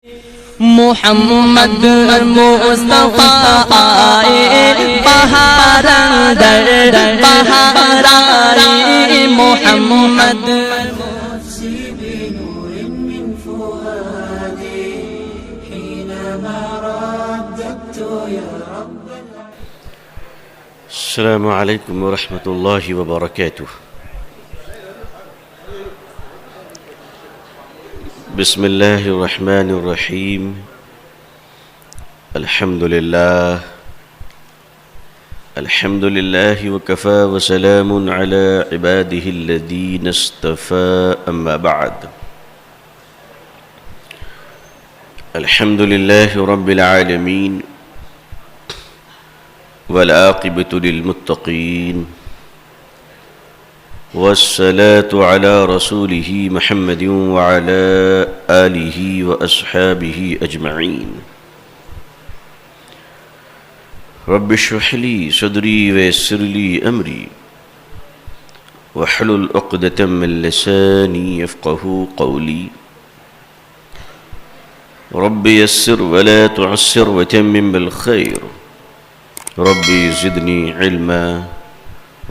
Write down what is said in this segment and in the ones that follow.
محمد مصطفیٰ آئے بہار اندر بہار آئی محمد السلام علیکم ورحمۃ اللہ وبرکاتہ۔ بسم اللہ الرحمن الرحیم۔ الحمد للہ وکفى وسلام علی عباده الذین اصطفى اما بعد۔ الحمد للہ رب العالمین والعاقبة للمتقین والصلاة على رسوله محمد وعلى آله وأصحابه أجمعين۔ رب اشرح لي صدري ويسر لي أمري واحلل عقدة من لساني يفقهوا قولي۔ رب يسر ولا تعسر وتمم بالخير۔ ربي زدني علما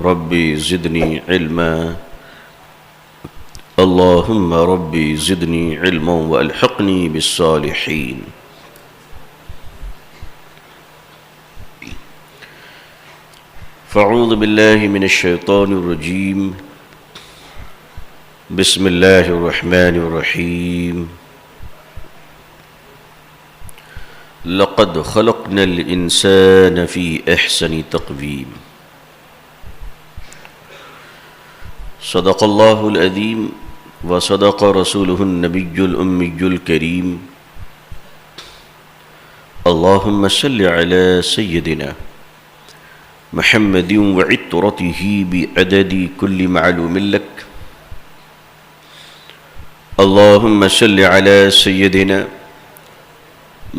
ربي زدني علما اللهم ربي زدني علما والحقني بالصالحين۔ فاعوذ بالله من الشيطان الرجيم۔ بسم الله الرحمن الرحيم۔ لقد خلقنا الإنسان في أحسن تقويم۔ صدق الله العظيم وصدق رسوله النبي الأمي الكريم۔ اللهم صل على سيدنا محمد وعطرته بعدد كل معلوم لك۔ اللهم صل على سيدنا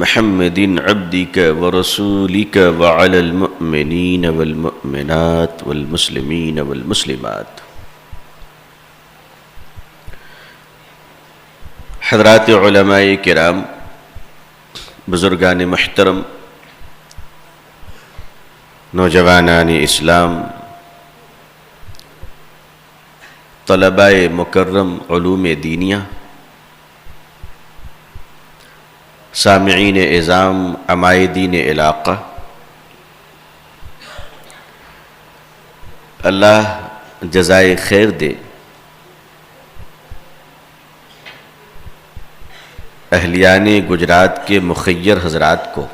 محمد عبدك ورسولك وعلى المؤمنين والمؤمنات والمسلمين والمسلمات۔ حضرات علماء کرام، بزرگان محترم، نوجوانان اسلام، طلباء مکرم علوم دینیہ، سامعین اعظام، عمائدین علاقہ، اللہ جزائے خیر دے اہلیان گجرات کے مخیر حضرات کو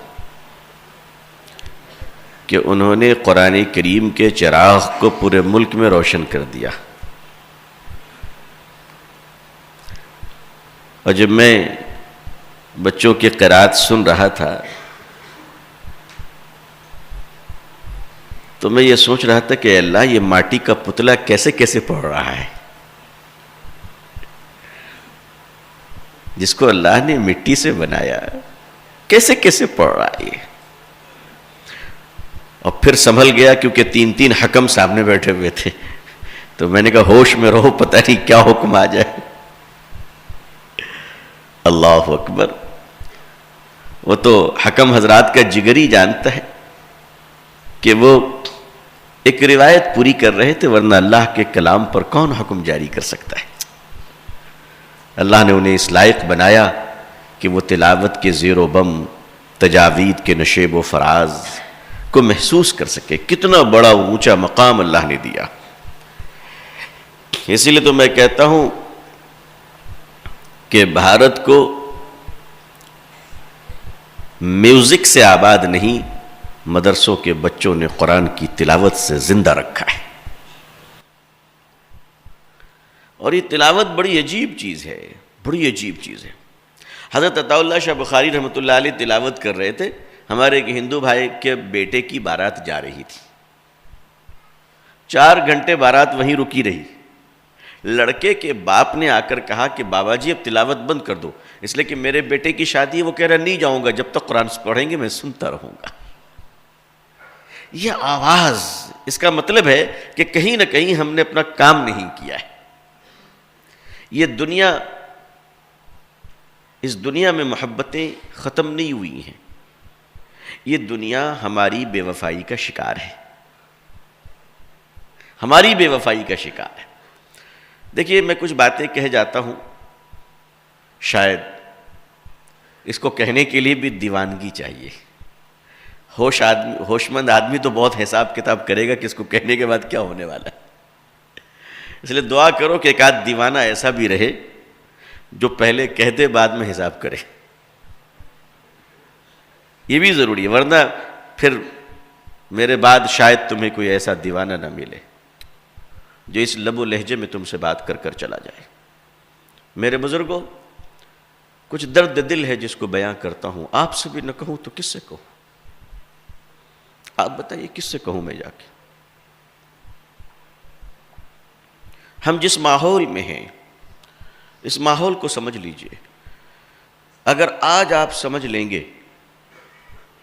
کہ انہوں نے قرآن کریم کے چراغ کو پورے ملک میں روشن کر دیا۔ اور جب میں بچوں کی قرات سن رہا تھا تو میں یہ سوچ رہا تھا کہ اللہ یہ ماٹی کا پتلا کیسے کیسے پڑھ رہا ہے، جس کو اللہ نے مٹی سے بنایا کیسے کیسے پڑھ رہا ہے یہ۔ اور پھر سنبھل گیا کیونکہ تین حکم سامنے بیٹھے ہوئے تھے، تو میں نے کہا ہوش میں رہو، پتہ نہیں کیا حکم آ جائے۔ اللہ اکبر۔ وہ تو حکم حضرات کا جگر ہی جانتا ہے کہ وہ ایک روایت پوری کر رہے تھے، ورنہ اللہ کے کلام پر کون حکم جاری کر سکتا ہے۔ اللہ نے انہیں اس لائق بنایا کہ وہ تلاوت کے زیر و بم، تجاوید کے نشیب و فراز کو محسوس کر سکے۔ کتنا بڑا اونچا مقام اللہ نے دیا۔ اسی لیے تو میں کہتا ہوں کہ بھارت کو میوزک سے آباد نہیں، مدرسوں کے بچوں نے قرآن کی تلاوت سے زندہ رکھا ہے۔ اور یہ تلاوت بڑی عجیب چیز ہے، بڑی عجیب چیز ہے۔ حضرت عطا اللہ شاہ بخاری رحمۃ اللہ علیہ تلاوت کر رہے تھے، ہمارے ایک ہندو بھائی کے بیٹے کی بارات جا رہی تھی، 4 گھنٹے بارات وہیں رکی رہی۔ لڑکے کے باپ نے آ کر کہا کہ بابا جی اب تلاوت بند کر دو، اس لیے کہ میرے بیٹے کی شادی ہے، وہ کہہ رہا نہیں جاؤں گا، جب تک قرآن پڑھیں گے میں سنتا رہوں گا۔ یہ آواز، اس کا مطلب ہے کہ کہیں نہ کہیں ہم نے اپنا کام نہیں کیا ہے۔ یہ دنیا اس دنیا میں محبتیں ختم نہیں ہوئی ہیں، یہ دنیا ہماری بے وفائی کا شکار ہے، ہماری بے وفائی کا شکار ہے۔ دیکھیے میں کچھ باتیں کہہ جاتا ہوں، شاید اس کو کہنے کے لیے بھی دیوانگی چاہیے، ہوش مند آدمی تو بہت حساب کتاب کرے گا کہ اس کو کہنے کے بعد کیا ہونے والا ہے، اس لیے دعا کرو کہ ایک آدھ دیوانہ ایسا بھی رہے جو پہلے کہتے بعد میں حساب کرے، یہ بھی ضروری ہے، ورنہ پھر میرے بعد شاید تمہیں کوئی ایسا دیوانہ نہ ملے جو اس لب و لہجے میں تم سے بات کر کر چلا جائے۔ میرے بزرگوں، کچھ درد دل ہے جس کو بیان کرتا ہوں، آپ سے بھی نہ کہوں تو کس سے کہوں؟ آپ بتائیے کس سے کہوں میں جا کے؟ ہم جس ماحول میں ہیں اس ماحول کو سمجھ لیجئے، اگر آج آپ سمجھ لیں گے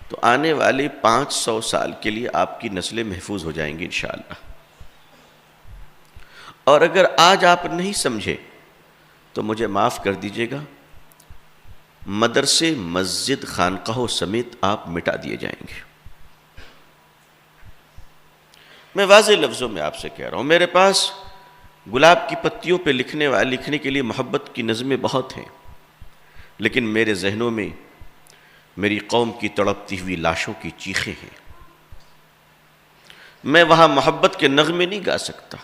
تو آنے والے 500 سال کے لیے آپ کی نسلیں محفوظ ہو جائیں گی انشاءاللہ، اور اگر آج آپ نہیں سمجھے تو مجھے معاف کر دیجئے گا، مدرسے مسجد خانقاہوں سمیت آپ مٹا دیے جائیں گے۔ میں واضح لفظوں میں آپ سے کہہ رہا ہوں، میرے پاس گلاب کی پتیوں پہ لکھنے کے لیے محبت کی نظمیں بہت ہیں، لیکن میرے ذہنوں میں میری قوم کی تڑپتی ہوئی لاشوں کی چیخیں ہیں، میں وہاں محبت کے نغمے نہیں گا سکتا۔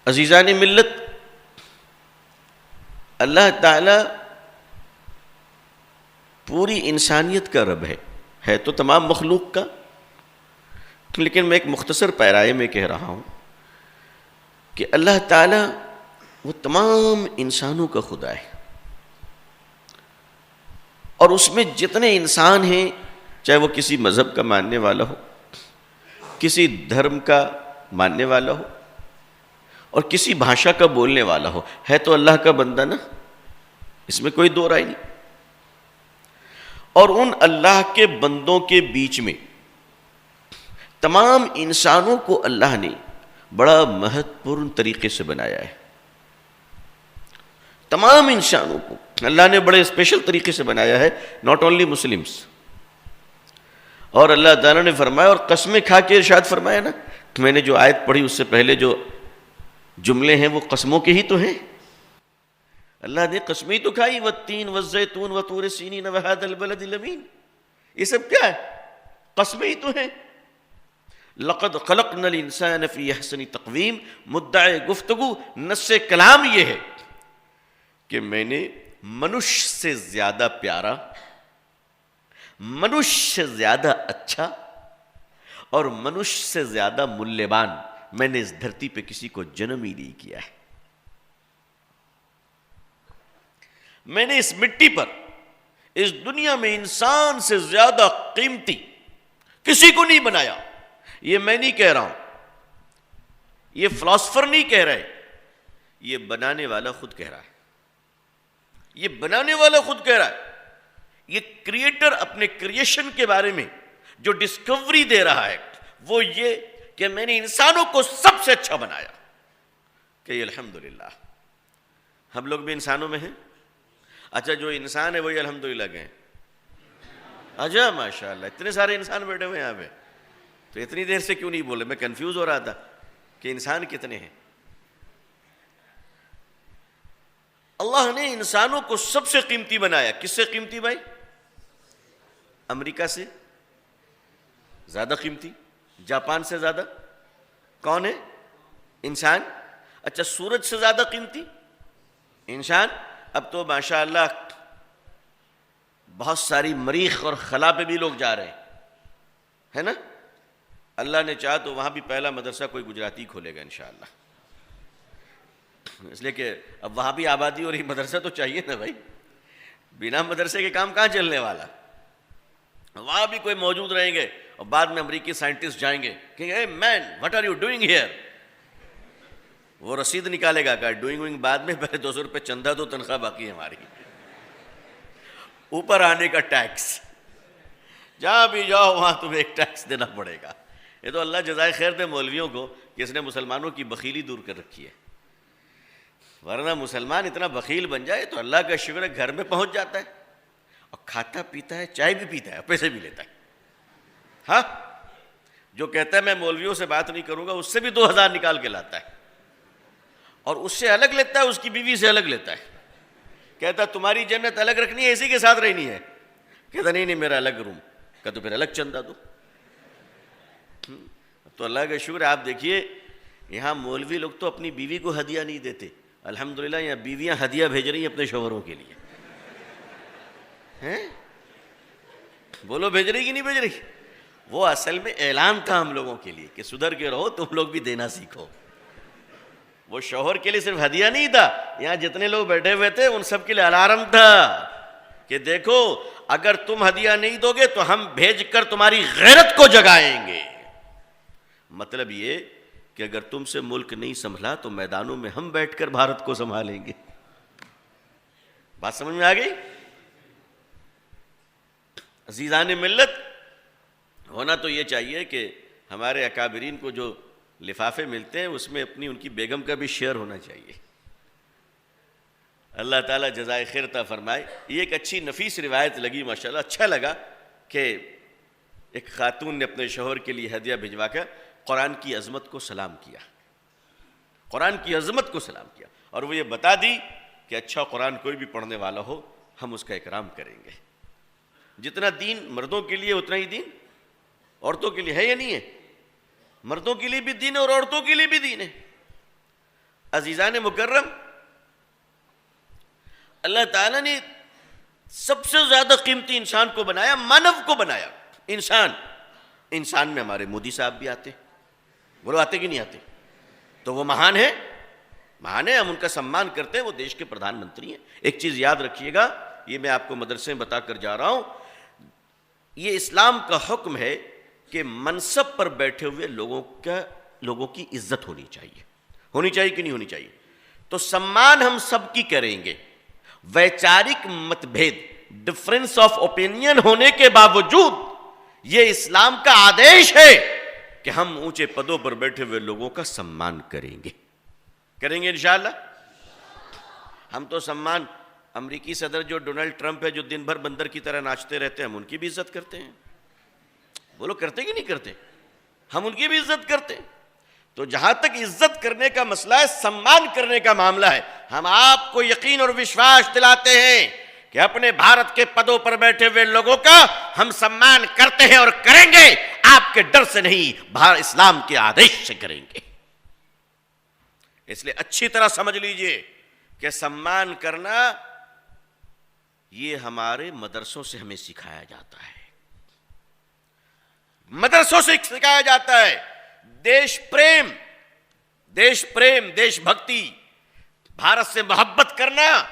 عزیزان ملت، اللہ تعالی پوری انسانیت کا رب ہے تو تمام مخلوق کا، لیکن میں ایک مختصر پیرائے میں کہہ رہا ہوں کہ اللہ تعالی وہ تمام انسانوں کا خدا ہے، اور اس میں جتنے انسان ہیں، چاہے وہ کسی مذہب کا ماننے والا ہو، کسی دھرم کا ماننے والا ہو، اور کسی بھاشا کا بولنے والا ہو، ہے تو اللہ کا بندہ نا، اس میں کوئی دو رائے نہیں۔ اور ان اللہ کے بندوں کے بیچ میں تمام انسانوں کو اللہ نے بڑا مہتوپورن طریقے سے بنایا ہے، تمام انسانوں کو اللہ نے بڑے اسپیشل طریقے سے بنایا ہے، ناٹ اونلی مسلمس۔ اور اللہ تعالیٰ نے فرمایا، اور قسمیں کھا کے ارشاد فرمایا نا، میں نے جو آیت پڑھی اس سے پہلے جو جملے ہیں وہ قسموں کے ہی تو ہیں، اللہ نے قسمیں تو کھائی، والتین والزیتون وطور سینین وہذا البلد الامین، یہ سب کیا ہے؟ قسمیں ہی تو ہیں۔ لقد خلقنا الانسان فی احسن تقویم، مدعی گفتگو نص کلام یہ ہے کہ میں نے منش سے زیادہ پیارا، منش سے زیادہ اچھا اور منش سے زیادہ ملیبان میں نے اس دھرتی پہ کسی کو جنم ہی نہیں کیا ہے۔ میں نے اس مٹی پر، اس دنیا میں انسان سے زیادہ قیمتی کسی کو نہیں بنایا۔ یہ میں نہیں کہہ رہا ہوں، یہ فلاسفر نہیں کہہ رہے، یہ بنانے والا خود کہہ رہا ہے، یہ بنانے والا خود کہہ رہا ہے۔ یہ کریٹر اپنے کریشن کے بارے میں جو ڈسکوری دے رہا ہے وہ یہ کہ میں نے انسانوں کو سب سے اچھا بنایا، کہ الحمدللہ ہم لوگ بھی انسانوں میں ہیں۔ اچھا، جو انسان ہے وہی الحمدللہ کہیں؟ اچھا ماشاءاللہ، اتنے سارے انسان بیٹھے ہوئے یہاں پہ، تو اتنی دیر سے کیوں نہیں بولے؟ میں کنفیوز ہو رہا تھا کہ انسان کتنے ہیں۔ اللہ نے انسانوں کو سب سے قیمتی بنایا۔ کس سے قیمتی بھائی؟ امریکہ سے زیادہ قیمتی، جاپان سے زیادہ، کون ہے؟ انسان۔ اچھا، سورج سے زیادہ قیمتی انسان۔ اب تو ماشاءاللہ بہت ساری مریخ اور خلا پہ بھی لوگ جا رہے ہیں، ہے نا؟ اللہ نے چاہا تو وہاں بھی پہلا مدرسہ کوئی گجراتی کھولے گا انشاءاللہ، اس لیے کہ اب وہاں بھی آبادی اور مدرسہ تو چاہیے نا بھائی، بنا مدرسے کے کام کہاں چلنے والا؟ وہاں بھی کوئی موجود رہیں گے، اور بعد میں امریکی سائنٹسٹ جائیں گے کہ ay man what are you doing here, وہ رسید نکالے گا کہ ڈوئنگ بعد میں، پہلے 200 روپے چندہ دو، تنخواہ باقی ہے ہماری، اوپر آنے کا ٹیکس، جہاں بھی جاؤ وہاں تمہیں ایک ٹیکس دینا پڑے گا۔ یہ تو اللہ جزائے خیر دے مولویوں کو کہ اس نے مسلمانوں کی بخیلی دور کر رکھی ہے۔ ورنہ مسلمان اتنا بخیل بن جائے تو اللہ کا شکر ہے گھر میں پہنچ جاتا ہے اور کھاتا پیتا ہے, چائے بھی پیتا ہے, پیسے بھی لیتا ہے. ہاں, جو کہتا ہے میں مولویوں سے بات نہیں کروں گا, اس سے بھی 2000 نکال کے لاتا ہے, اور اس سے الگ لیتا ہے, اس کی بیوی سے الگ لیتا ہے. کہتا تمہاری جنت الگ رکھنی ہے, اسی کے ساتھ رہنی ہے. کہتا نہیں میرا الگ روم. کہتا تو پھر الگ چندہ دو. تو اللہ کا شکر ہے, آپ دیکھیے یہاں مولوی لوگ تو اپنی بیوی کو ہدیہ نہیں دیتے, الحمدللہ یہاں بیویاں ہدیہ بھیج رہی ہیں اپنے شوہروں کے لیے. ہیں بولو بھیج رہی کہ نہیں بھیج رہی؟ وہ اصل میں اعلان تھا ہم لوگوں کے لیے کہ سدھر کے رہو, تم لوگ بھی دینا سیکھو. وہ شوہر کے لیے صرف ہدیہ نہیں تھا, یہاں جتنے لوگ بیٹھے ہوئے تھے ان سب کے لیے الارم تھا کہ دیکھو اگر تم ہدیہ نہیں دو گے تو ہم بھیج کر تمہاری غیرت کو جگائیں گے. مطلب یہ کہ اگر تم سے ملک نہیں سنبھلا تو میدانوں میں ہم بیٹھ کر بھارت کو سنبھالیں گے. بات سمجھ میں آ گئی؟ عزیزان ملت, ہونا تو یہ چاہیے کہ ہمارے اکابرین کو جو لفافے ملتے ہیں اس میں اپنی ان کی بیگم کا بھی شیئر ہونا چاہیے. اللہ تعالیٰ جزائے خیر عطا فرمائے. یہ ایک اچھی نفیس روایت لگی ماشاءاللہ, اچھا لگا کہ ایک خاتون نے اپنے شوہر کے لیے ہدیہ بھجوا کر قرآن کی عظمت کو سلام کیا, قرآن کی عظمت کو سلام کیا, اور وہ یہ بتا دی کہ اچھا قرآن کوئی بھی پڑھنے والا ہو ہم اس کا اکرام کریں گے. جتنا دین مردوں کے لیے اتنا ہی دین عورتوں کے لیے ہے یا نہیں ہے؟ مردوں کے لیے بھی دین ہے اور عورتوں کے لیے بھی دین ہے. عزیزان مکرم, اللہ تعالیٰ نے سب سے زیادہ قیمتی انسان کو بنایا, مانو کو بنایا. انسان میں ہمارے مودی صاحب بھی آتے, بولو آتے کہ نہیں آتے؟ تو وہ مہان ہیں, مہان ہیں, ہم ان کا سمان کرتے ہیں, وہ دیش کے پردھان منتری ہیں. ایک چیز یاد رکھیے گا, یہ میں آپ کو مدرسے میں بتا کر جا رہا ہوں, یہ اسلام کا حکم ہے کہ منصب پر بیٹھے ہوئے لوگوں کی عزت ہونی چاہیے. ہونی چاہیے کہ نہیں ہونی چاہیے؟ تو سمان ہم سب کی کریں گے. ویچارک مت بھید, ڈفرنس آف اوپینین ہونے کے باوجود یہ اسلام کا آدیش ہے کہ ہم اونچے پدوں پر بیٹھے ہوئے لوگوں کا سمان کریں گے. کریں گے انشاءاللہ. ہم تو سمان امریکی صدر جو ڈونلڈ ٹرمپ ہے, جو دن بھر بندر کی طرح ناچتے رہتے ہیں, ہم ان کی بھی عزت کرتے ہیں. بولو کرتے کہ نہیں کرتے؟ ہم ان کی بھی عزت کرتے ہیں. تو جہاں تک عزت کرنے کا مسئلہ ہے, سمان کرنے کا معاملہ ہے, ہم آپ کو یقین اور وشواس دلاتے ہیں کہ اپنے بھارت کے پدوں پر بیٹھے ہوئے لوگوں کا ہم سمان کرتے ہیں اور کریں گے. آپ کے ڈر سے نہیں, اسلام کے آدیش سے کریں گے. اس لیے اچھی طرح سمجھ لیجئے کہ سمان کرنا یہ ہمارے مدرسوں سے ہمیں سکھایا جاتا ہے, مدرسوں سے سکھایا جاتا ہے. دیش پریم, دیش بھکتی, بھارت سے محبت کرنا,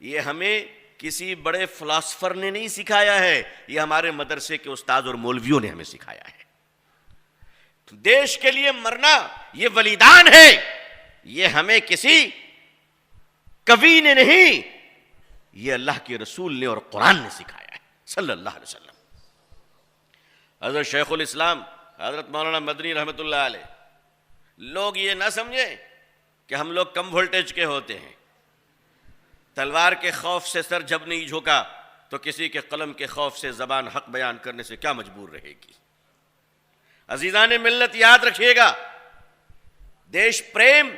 یہ ہمیں کسی بڑے فلاسفر نے نہیں سکھایا ہے, یہ ہمارے مدرسے کے استاد اور مولویوں نے ہمیں سکھایا ہے. دیش کے لیے مرنا یہ ولیدان ہے, یہ ہمیں کسی کوی نے نہیں, یہ اللہ کے رسول نے اور قرآن نے سکھایا ہے صلی اللہ علیہ وسلم. حضرت شیخ الاسلام حضرت مولانا مدنی رحمۃ اللہ علیہ, لوگ یہ نہ سمجھیں کہ ہم لوگ کم وولٹیج کے ہوتے ہیں. تلوار کے خوف سے سر جب نہیں جھکا تو کسی کے قلم کے خوف سے زبان حق بیان کرنے سے کیا مجبور رہے گی. عزیزان ملت یاد رکھیے گا, دیش پریم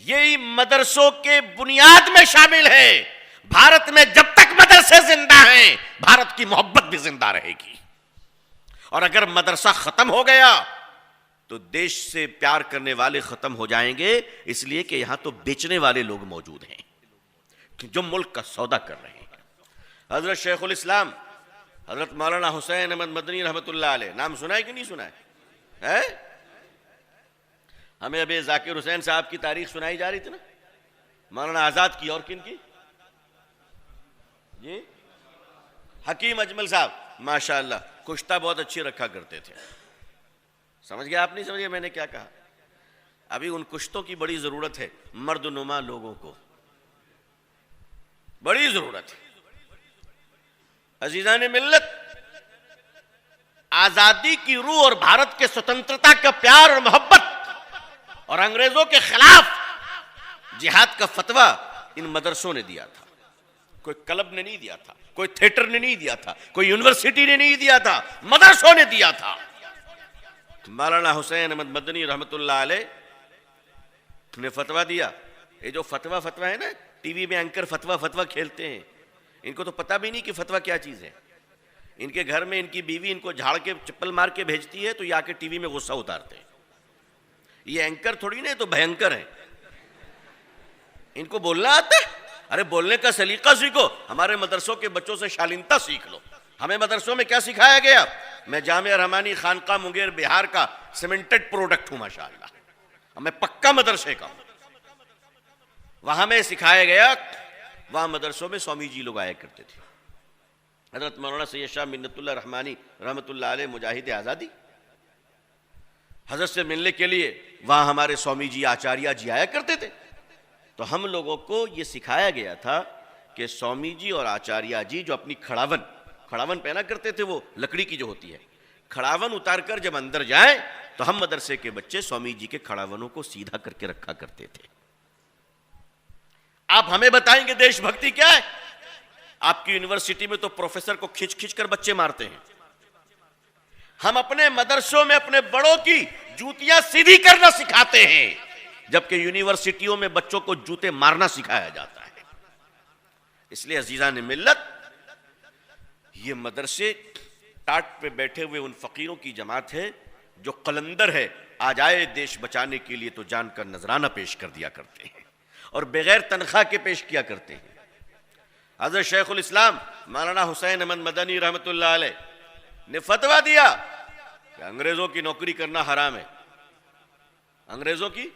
یہی مدرسوں کے بنیاد میں شامل ہے. بھارت میں جب تک مدرسے زندہ ہیں بھارت کی محبت بھی زندہ رہے گی, اور اگر مدرسہ ختم ہو گیا تو دیش سے پیار کرنے والے ختم ہو جائیں گے, اس لیے کہ یہاں تو بیچنے والے لوگ موجود ہیں جو ملک کا سودا کر رہے ہیں. حضرت شیخ الاسلام حضرت مولانا حسین احمد مدنی رحمۃ اللہ علیہ, نام سنا ہے کہ نہیں سنا ہے؟ ہمیں ابھی ذاکر حسین صاحب کی تاریخ سنائی جا رہی تھی نا, مولانا آزاد کی, اور کن کی؟ جی حکیم اجمل صاحب, ماشاءاللہ کشتہ بہت اچھی رکھا کرتے تھے. سمجھ گیا آپ؟ نہیں سمجھ گیا میں نے کیا کہا؟ ابھی ان کشتوں کی بڑی ضرورت ہے, مرد نما لوگوں کو بڑی ضرورت ہے. عزیزان ملت, آزادی کی روح اور بھارت کے سوتنترتا کا پیار اور محبت اور انگریزوں کے خلاف جہاد کا فتویٰ ان مدرسوں نے دیا تھا، کوئی کلب نے نہیں دیا تھا، کوئی تھیٹر نے نہیں دیا تھا، کوئی یونیورسٹی نے نہیں دیا تھا، مدرسوں نے دیا تھا۔ مولانا حسین احمد مدنی رحمت اللہ علیہ نے فتویٰ دیا۔ یہ جو فتویٰ ہے نا، ٹی وی میں اینکر فتویٰ کھیلتے ہیں، ان کو تو پتہ بھی نہیں کہ فتویٰ کیا چیز ہے۔ ان کے گھر میں ان کی بیوی ان کو جھاڑ کے چپل مار کے بھیجتی ہے تو یہ آ کے ٹی وی میں غصہ اتارتے ہیں۔ یہ اینکر تھوڑی نہیں تو بھینکر ہیں، ان کو بولنا آتا ہے؟ ارے بولنے کا سلیقہ سیکھو، ہمارے مدرسوں کے بچوں سے شالینتا سیکھ لو۔ ہمیں مدرسوں میں کیا سکھایا گیا؟ میں جامعہ رحمانی خانقاہ منگیر بہار کا سیمنٹڈ پروڈکٹ ہوں ماشاءاللہ، میں پکا مدرسے کا ہوں۔ وہاں میں سکھایا گیا، وہاں مدرسوں میں سوامی جی لوگ آیا کرتے تھے۔ حضرت مولانا سید شاہ منت اللہ رحمانی رحمت اللہ علیہ مجاہد آزادی، حضرت سے ملنے کے لیے وہاں ہمارے سوامی جی آچاریہ جی آیا کرتے تھے۔ تو ہم لوگوں کو یہ سکھایا گیا تھا کہ سوامی جی اور آچاریہ جی جو اپنی کھڑاون پہنا کرتے تھے، وہ لکڑی کی جو ہوتی ہے، کھڑاون اتار کر جب اندر جائیں تو ہم مدرسے کے بچے سوامی جی کے کھڑاونوں کو سیدھا کر کے رکھا کرتے تھے۔ آپ ہمیں بتائیں گے دیش بھکتی کیا ہے؟ آپ کی یونیورسٹی میں تو پروفیسر کو کھچ کر بچے مارتے ہیں۔ ہم اپنے مدرسوں میں اپنے بڑوں کی جوتیاں سیدھی کرنا سکھاتے ہیں، جبکہ یونیورسٹیوں میں بچوں کو جوتے مارنا سکھایا جاتا ہے۔ اس لیے عزیزان ملت، یہ مدرسے ٹاٹ پہ بیٹھے ہوئے ان فقیروں کی جماعت ہے جو قلندر ہے، آج آئے دیش بچانے کے لیے تو جان کا نذرانہ پیش کر دیا کرتے ہیں اور بغیر تنخواہ کے پیش کیا کرتے ہیں۔ حضرت شیخ الاسلام مولانا حسین احمد مدنی رحمت اللہ علیہ نے فتویٰ دیا کہ انگریزوں کی نوکری کرنا حرام ہے، انگریزوں کی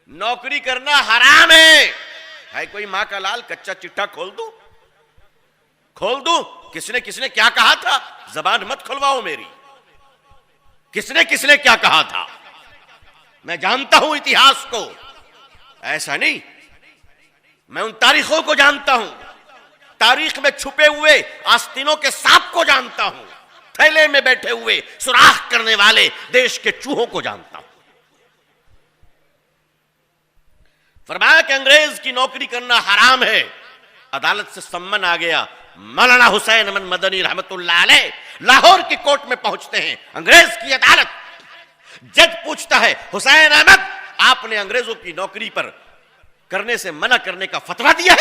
نوکری کرنا حرام ہے کوئی ماں کا لال کچا چٹھا کھول دوں؟ کس نے کیا کہا تھا؟ زبان مت کھلواؤ میری، کس نے کیا کہا تھا؟ میں جانتا ہوں اتہاس کو، ایسا نہیں، میں ان تاریخوں کو جانتا ہوں، تاریخ میں چھپے ہوئے آستینوں کے سانپ کو جانتا ہوں، تھیلے میں بیٹھے ہوئے سوراخ کرنے والے دیش کے چوہوں کو جانتا ہوں۔ فرمایا کہ انگریز کی نوکری کرنا حرام ہے۔ عدالت سے سمن آ گیا، مولانا حسین احمد مدنی رحمت اللہ علیہ لاہور کی کورٹ میں پہنچتے ہیں، انگریز کی عدالت۔ جج پوچھتا ہے، حسین احمد آپ نے انگریزوں کی نوکری پر کرنے سے منع کرنے کا فتویٰ دیا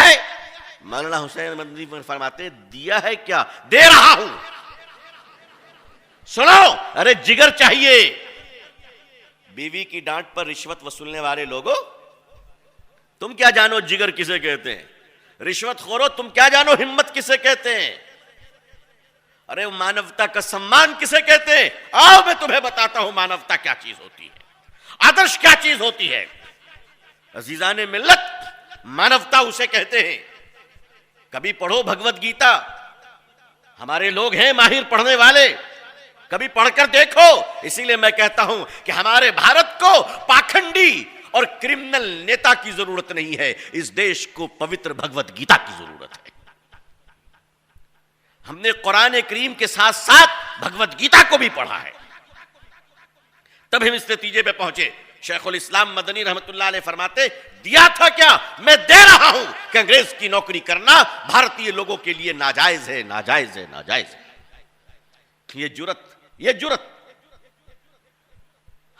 ہے؟ مولانا حسین احمد مدنی فرماتے دیا ہے کیا؟ دے رہا ہوں۔ سنو، ارے جگر چاہیے، بیوی کی ڈانٹ پر رشوت وصولنے والے لوگوں، تم کیا جانو جگر کسے کہتے ہیں؟ رشوت خورو، تم کیا جانو ہمت کسے کہتے ہیں؟ ارے مانوتا کا سمان کسے کہتے ہیں؟ آؤ میں تمہیں بتاتا ہوں مانوتا کیا چیز ہوتی ہے، آدرش کیا چیز ہوتی ہے۔ عزیزان ملت، مانوتا اسے کہتے ہیں۔ کبھی پڑھو بھگوت گیتا، ہمارے لوگ ہیں ماہر پڑھنے والے، کبھی پڑھ کر دیکھو۔ اسی لیے میں کہتا ہوں کہ ہمارے بھارت کو پاکھنڈی اور کرمنل نیتا کی ضرورت نہیں ہے، اس دیش کو پوتر بھگوت گیتا کی ضرورت ہے۔ ہم نے قرآن کریم کے ساتھ ساتھ بھگوت گیتا کو بھی پڑھا ہے، تب ہم اس نتیجے پہ پہنچے۔ شیخ الاسلام مدنی رحمت اللہ علیہ فرماتے دیا تھا کیا؟ میں دے رہا ہوں کہ انگریز کی نوکری کرنا بھارتی لوگوں کے لیے ناجائز ہے۔ یہ جرت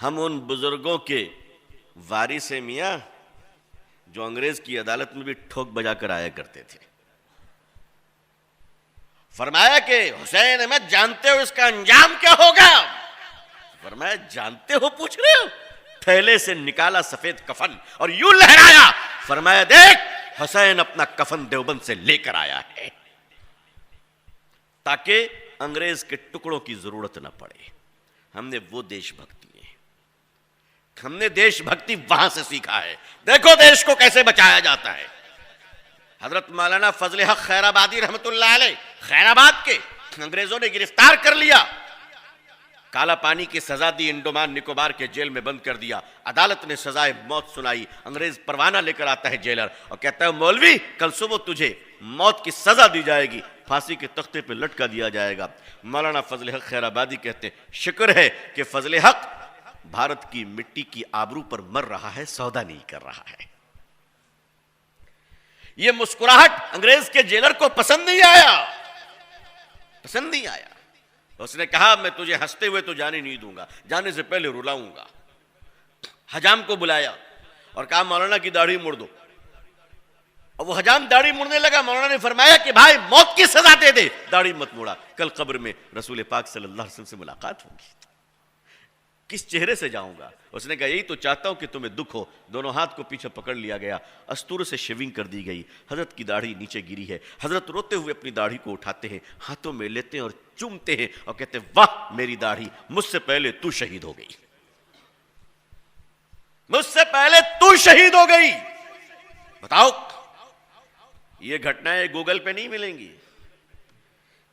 ہم ان بزرگوں کے وارث ہیں میاں جو انگریز کی عدالت میں بھی ٹھوک بجا کر آیا کرتے تھے۔ فرمایا کہ حسین احمد جانتے ہو اس کا انجام کیا ہوگا؟ فرمایا جانتے ہو پوچھ رہے ہو؟ تھیلے سے نکالا سفید کفن اور یوں لہرایا، فرمایا دیکھ حسین اپنا کفن دیوبند سے لے کر آیا ہے تاکہ انگریز کے ٹکڑوں کی ضرورت نہ پڑے۔ ہم نے وہ دیش بھکتی ہے، ہم نے دیش بھکتی وہاں سے سیکھا ہے۔ دیکھو دیش کو کیسے بچایا جاتا ہے۔ حضرت مولانا فضل حق خیر آبادی رحمت اللہ علیہ خیر آباد کے انگریزوں نے گرفتار کر لیا، کالا پانی کی سزا دی، انڈومان نکوبار کے جیل میں بند کر دیا۔ عدالت نے سزائے موت سنائی۔ انگریز پروانہ لے کر آتا ہے جیلر اور کہتا ہے مولوی کل صبح تجھے موت کی سزا دی جائے گی، پھانسی کے تختے پہ لٹکا دیا جائے گا۔ مولانا فضل حق خیر آبادی کہتے ہیں شکر ہے کہ فضل حق بھارت کی مٹی کی آبرو پر مر رہا ہے، سودا نہیں کر رہا ہے۔ یہ مسکراہٹ انگریز کے جیلر کو پسند نہیں آیا۔ اس نے کہا میں تجھے ہنستے ہوئے تو جانے نہیں دوں گا، جانے سے پہلے رلاؤں گا۔ حجام کو بلایا اور کہا مولانا کی داڑھی مڑ دو، اور وہ حجام داڑھی مڑنے لگا۔ مولانا نے فرمایا کہ بھائی موت کی سزا دے دے، داڑھی مت موڑا، کل قبر میں رسول پاک صلی اللہ علیہ وسلم سے ملاقات ہوگی، کس چہرے سے جاؤں گا؟ اس نے کہا یہی تو چاہتا ہوں کہ تمہیں دکھ ہو۔ دونوں ہاتھ کو پیچھے پکڑ لیا گیا، استور سے شیونگ کر دی گئی، حضرت کی داڑھی نیچے گری ہے۔ حضرت روتے ہوئے اپنی داڑھی کو اٹھاتے ہیں، ہاتھوں میں لیتے ہیں اور چومتے ہیں اور کہتے ہیں واہ میری داڑھی، مجھ سے پہلے تو شہید ہو گئی، مجھ سے پہلے تو شہید ہو گئی۔ بتاؤ، یہ گھٹنائیں گوگل پہ نہیں ملیں گی،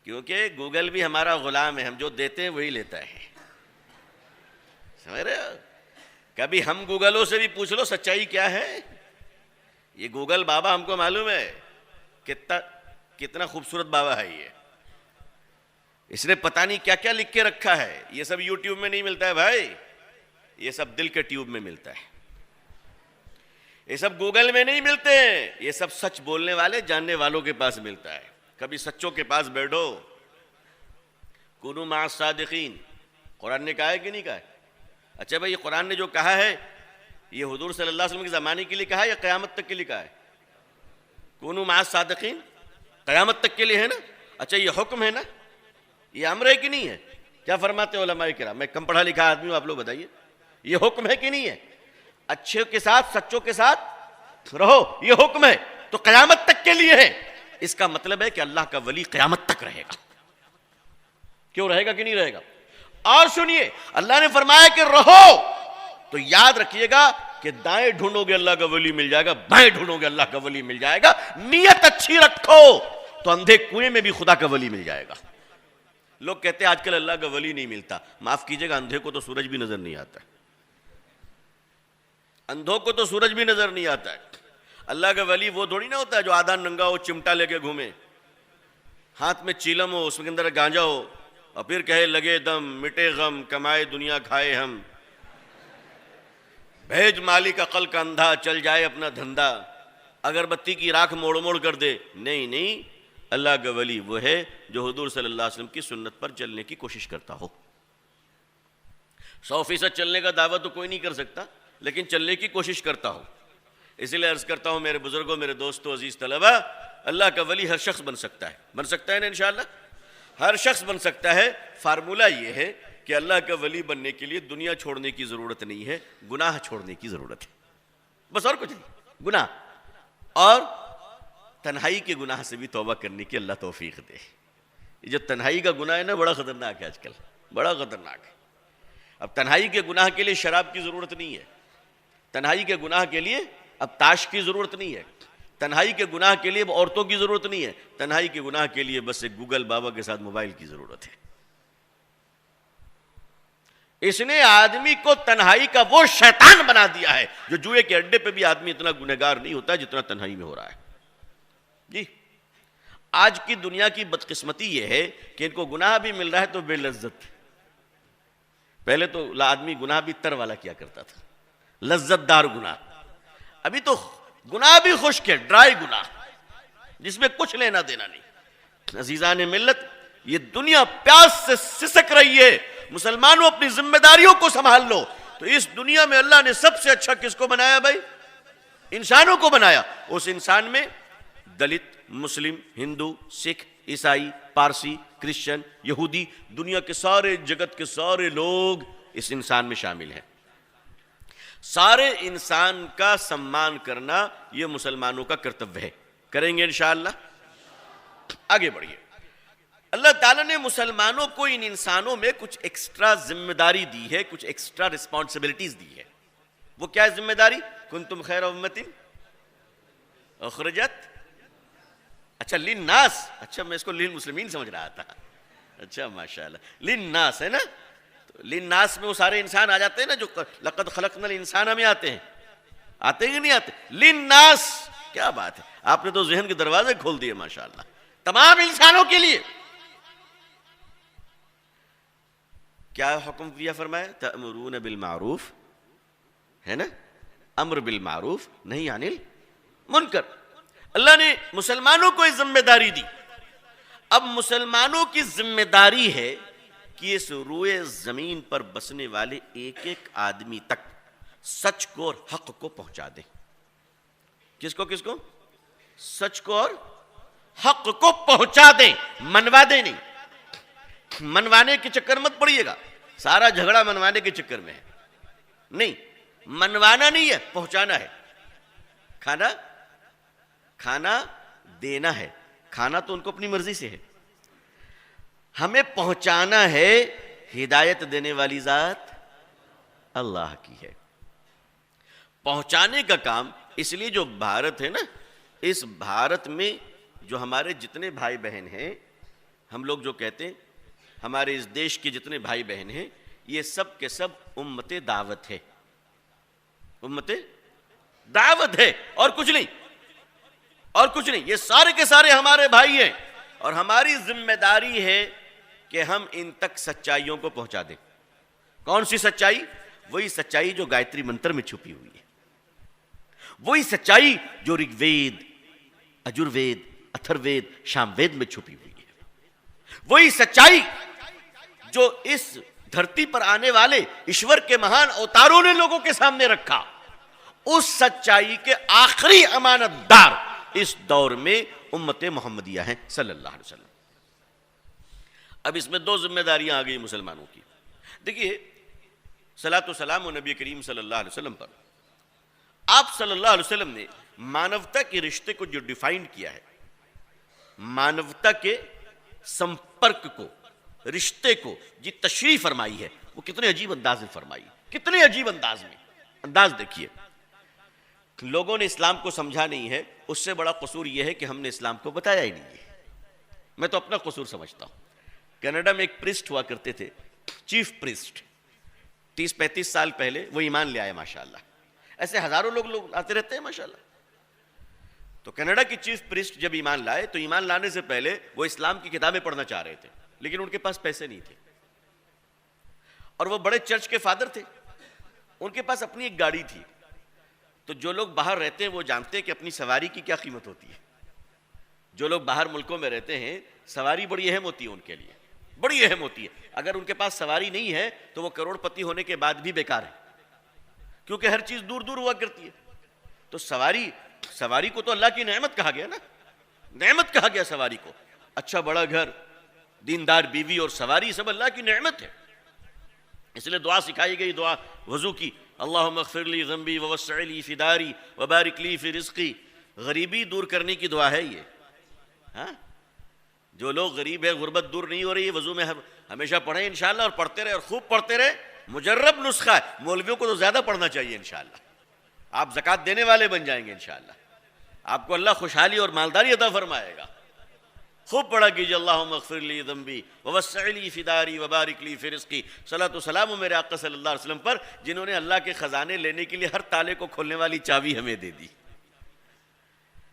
کیونکہ گوگل بھی ہمارا غلام ہے، ہم جو دیتے ہیں وہی لیتا ہے، سمجھ رہے ہو؟ کبھی ہم گوگلوں سے بھی پوچھ لو سچائی کیا ہے۔ یہ گوگل بابا ہم کو معلوم ہے کتنا خوبصورت بابا ہے، یہ اس نے پتہ نہیں کیا کیا لکھ کے رکھا ہے۔ یہ سب یوٹیوب میں نہیں ملتا ہے بھائی، یہ سب دل کے ٹیوب میں ملتا ہے، یہ سب گوگل میں نہیں ملتے ہیں، یہ سب سچ بولنے والے جاننے والوں کے پاس ملتا ہے۔ کبھی سچوں کے پاس بیٹھو، کونوا مع الصادقین، قرآن نے کہا ہے کہ نہیں کہا ہے؟ اچھا بھائی، یہ قرآن نے جو کہا ہے یہ حضور صلی اللہ علیہ وسلم کے زمانے کے لیے کہا ہے یا قیامت تک کے لیے کہا ہے؟ کونوا مع الصادقین قیامت تک کے لیے ہے نا؟ اچھا یہ حکم ہے نا، یہ امر ہے کہ نہیں ہے؟ کیا فرماتے ہیں علماء کرام؟ میں کم پڑھا لکھا آدمی ہوں، آپ لوگ بتائیے، یہ حکم ہے کہ نہیں ہے؟ اچھے کے ساتھ سچوں کے ساتھ رہو، یہ حکم ہے تو قیامت تک کے لیے ہے۔ اس کا مطلب ہے کہ اللہ کا ولی قیامت تک رہے گا۔ کیوں رہے گا کہ نہیں رہے گا؟ اور سنیے، اللہ نے فرمایا کہ رہو تو یاد رکھیے گا کہ دائیں ڈھونڈو گے اللہ کا ولی مل جائے گا، بائیں ڈھونڈو گے اللہ کا ولی مل جائے گا۔ نیت اچھی رکھو تو اندھے کنویں میں بھی خدا کا ولی مل جائے گا۔ لوگ کہتے ہیں آج کل اللہ کا ولی نہیں ملتا، معاف کیجیے گا، اندھے کو تو سورج بھی نظر نہیں آتا ہے، اندھوں کو تو سورج بھی نظر نہیں آتا ہے۔ اللہ کا ولی وہ تھوڑی نہ ہوتا ہے جو آدھا ننگا ہو، چمٹا لے کے گھومے، ہاتھ میں چیلم ہو، اس کے اندر گانجا ہو، اور پھر کہے لگے دم مٹے غم کمائے دنیا کھائے ہم، بھیج مالک عقل کا اندھا چل جائے اپنا دھندا، اگربتی کی راکھ موڑ موڑ کر دے۔ نہیں، اللہ کا ولی وہ ہے جو حضور صلی اللہ علیہ وسلم کی سنت پر چلنے کی کوشش کرتا ہو۔ 100% چلنے کا دعویٰ تو کوئی نہیں کر سکتا، لیکن چلنے کی کوشش کرتا ہو۔ اسی لیے عرض کرتا ہوں میرے بزرگوں، میرے دوستوں، عزیز طلبہ، اللہ کا ولی ہر شخص بن سکتا ہے نا انشاءاللہ، ہر شخص بن سکتا ہے۔ فارمولہ یہ ہے کہ اللہ کا ولی بننے کے لیے دنیا چھوڑنے کی ضرورت نہیں ہے، گناہ چھوڑنے کی ضرورت ہے، بس اور کچھ نہیں۔ گناہ اور تنہائی کے گناہ سے بھی توبہ کرنے کی اللہ توفیق دے۔ یہ جو تنہائی کا گناہ ہے نا، بڑا خطرناک ہے آج کل، بڑا خطرناک ہے۔ اب تنہائی کے گناہ کے لیے شراب کی ضرورت نہیں ہے، تنہائی کے گناہ کے لیے اب تاش کی ضرورت نہیں ہے، تنہائی کے گناہ کے لیے اب عورتوں کی ضرورت نہیں ہے، تنہائی کے گناہ کے لیے بس ایک گوگل بابا کے ساتھ موبائل کی ضرورت ہے۔ اس نے آدمی کو تنہائی کا وہ شیطان بنا دیا ہے جو جوئے کے اڈے پہ بھی آدمی اتنا گنہگار نہیں ہوتا جتنا تنہائی میں ہو رہا ہے۔ جی، آج کی دنیا کی بدقسمتی یہ ہے کہ ان کو گناہ بھی مل رہا ہے تو بے لذت۔ پہلے تو آدمی گناہ بھی تر والا کیا کرتا تھا، لذت دار گناہ۔ ابھی تو گناہ بھی خشک ہے، ڈرائی گناہ، جس میں کچھ لینا دینا نہیں۔ عزیزان ملت، یہ دنیا پیاس سے سسک رہی ہے، مسلمانوں اپنی ذمہ داریوں کو سنبھال لو۔ تو اس دنیا میں اللہ نے سب سے اچھا کس کو بنایا بھائی؟ انسانوں کو بنایا۔ اس انسان میں دلت، مسلم، ہندو، سکھ، عیسائی، پارسی، کرسچن، یہودی، دنیا کے سارے جگت کے سارے لوگ اس انسان میں شامل ہیں۔ سارے انسان کا سمان کرنا یہ مسلمانوں کا کرتویہ ہے، کریں گے انشاءاللہ۔ آگے بڑھیے۔ اللہ تعالیٰ نے مسلمانوں کو ان انسانوں میں کچھ ایکسٹرا ذمہ داری دی ہے، کچھ ایکسٹرا رسپانسبلٹیز دی ہے۔ وہ کیا ہے ذمہ داری؟ کنتم خیر امۃ اخرجت، اچھا للناس، اچھا میں اس کو للمسلمین سمجھ رہا تھا، اچھا ماشاءاللہ للناس ہے نا، تو للناس میں وہ سارے انسان آ جاتے ہیں نا جو لقد خلقنا الانسان میں آتے ہیں، آتے ہیں کہ نہیں آتے؟ للناس، کیا بات ہے، آپ نے تو ذہن کے دروازے کھول دیے ماشاءاللہ، تمام انسانوں کے لیے۔ کیا حکم دیا فرمایا؟ تأمرون بالمعروف، ہے نا، امر بالمعروف نہیں عن المنکر. اللہ نے مسلمانوں کو یہ ذمہ داری دی. اب مسلمانوں کی ذمہ داری ہے کہ اس روئے زمین پر بسنے والے ایک ایک آدمی تک سچ کو اور حق کو پہنچا دیں. کس کو؟ سچ کو اور حق کو پہنچا دیں، منوا دیں نہیں. منوانے کے چکر مت پڑیے گا، سارا جھگڑا منوانے کے چکر میں ہے. نہیں، منوانا نہیں ہے، پہنچانا ہے. کھانا دینا ہے، کھانا تو ان کو اپنی مرضی سے ہے، ہمیں پہنچانا ہے. ہدایت دینے والی ذات اللہ کی ہے. پہنچانے کا کام، اس لیے جو بھارت ہے نا، اس بھارت میں جو ہمارے جتنے بھائی بہن ہیں، ہم لوگ جو کہتے ہیں ہمارے اس دیش کے جتنے بھائی بہن ہیں، یہ سب کے سب امت دعوت ہے. امت دعوت ہے، اور کچھ نہیں، اور کچھ نہیں. یہ سارے کے سارے ہمارے بھائی ہیں، اور ہماری ذمہ داری ہے کہ ہم ان تک سچائیوں کو پہنچا دیں. کون سی سچائی؟ وہی سچائی جو گایتری منتر میں چھپی ہوئی ہے، وہی سچائی جو رگ وید، اجروید، اتھر وید، شام وید میں چھپی ہوئی ہے، وہی سچائی جو اس دھرتی پر آنے والے ایشور کے مہان اوتاروں نے لوگوں کے سامنے رکھا. اس سچائی کے آخری امانت دار اس دور میں امت محمدیہ ہیں صلی اللہ علیہ وسلم. اب اس میں دو ذمہ داریاں آ گئی مسلمانوں کی. دیکھیے، صلاۃ و سلام و نبی کریم صلی اللہ علیہ وسلم پر. آپ صلی اللہ علیہ وسلم نے مانوتا کے رشتے کو جو ڈیفائن کیا ہے، مانوتا کے سمپرک کو، رشتے کو جی تشریح فرمائی ہے، وہ کتنے عجیب انداز میں فرمائی، کتنے عجیب انداز میں. انداز دیکھیے، لوگوں نے اسلام کو سمجھا نہیں ہے. اس سے بڑا قصور یہ ہے کہ ہم نے اسلام کو بتایا ہی نہیں ہے. میں تو اپنا قصور سمجھتا ہوں. کینیڈا میں ایک پریسٹ ہوا کرتے تھے، چیف پریسٹ. 30-35 سال پہلے وہ ایمان لے آئے ماشاءاللہ. ایسے ہزاروں لوگ آتے رہتے ہیں ماشاءاللہ. تو کینیڈا کی چیف پریسٹ جب ایمان لائے تو ایمان لانے سے پہلے وہ اسلام کی کتابیں پڑھنا چاہ رہے تھے، لیکن ان کے پاس پیسے نہیں تھے. اور وہ بڑے چرچ کے فادر تھے، ان کے پاس اپنی ایک گاڑی تھی. تو جو لوگ باہر رہتے ہیں وہ جانتے ہیں کہ اپنی سواری کی کیا قیمت ہوتی ہے. جو لوگ باہر ملکوں میں رہتے ہیں، سواری بڑی اہم ہوتی ہے ان کے لیے، بڑی اہم ہوتی ہے. اگر ان کے پاس سواری نہیں ہے تو وہ کروڑ پتی ہونے کے بعد بھی بیکار ہے، کیونکہ ہر چیز دور دور ہوا کرتی ہے. تو سواری کو تو اللہ کی نعمت کہا گیا نا، نعمت کہا گیا سواری کو. اچھا بڑا گھر، دیندار بیوی اور سواری، سب اللہ کی نعمت ہے. اس لیے دعا سکھائی گئی، دعا وضو کی، اللہم اغفر لی ذنبی ووسع لی فی داری وبارک لی فی رزقی. غریبی دور کرنے کی دعا ہے یہ. ہاں، جو لوگ غریب ہے، غربت دور نہیں ہو رہی ہے، وضو میں ہمیشہ پڑھیں انشاءاللہ، اور پڑھتے رہے اور خوب پڑھتے رہے. مجرب نسخہ ہے، مولویوں کو تو زیادہ پڑھنا چاہیے انشاءاللہ. آپ زکوٰۃ دینے والے بن جائیں گے انشاءاللہ، آپ کو اللہ خوشحالی اور مالداری عطا فرمائے گا. خوب پڑھا کیجیے، اللہم اغفر لی ذنبی ووسع لی فی داری وبارک لی فی رزقی. صلاۃ و سلام میرے آقا صلی اللہ علیہ وسلم پر، جنہوں نے اللہ کے خزانے لینے کے لیے ہر تالے کو کھولنے والی چابی ہمیں دے دی.